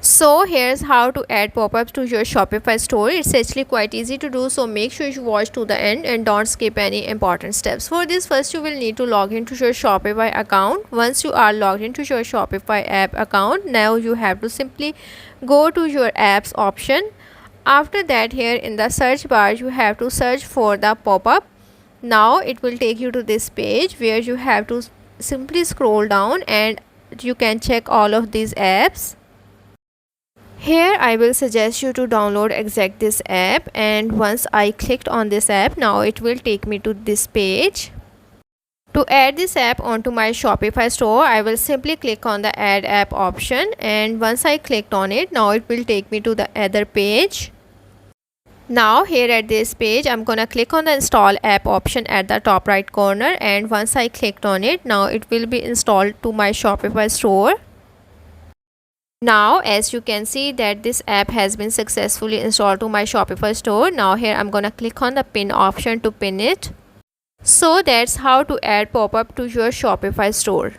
So here's how to add pop-ups to your Shopify store. It's actually quite easy to do, so make sure you watch to the end and don't skip any important steps. For this, first you will need to log into your Shopify account. Once you are logged into your Shopify app account, now you have to simply go to your apps option. After that, here in the search bar you have to search for the pop-up. Now it will take you to this page where you have to simply scroll down and you can check all of these apps. Here I will suggest you to download exact this app, and once I clicked on this app, now it will take me to this page. To add this app onto my Shopify store, I will simply click on the add app option, and once I clicked on it, now it will take me to the other page. Now here at this page, I'm gonna click on the install app option at the top right corner, and once I clicked on it, now it will be installed to my Shopify store. Now as you can see that this app has been successfully installed to my Shopify store. Now here I'm gonna click on the pin option to pin it. So that's how to add pop-up to your Shopify store.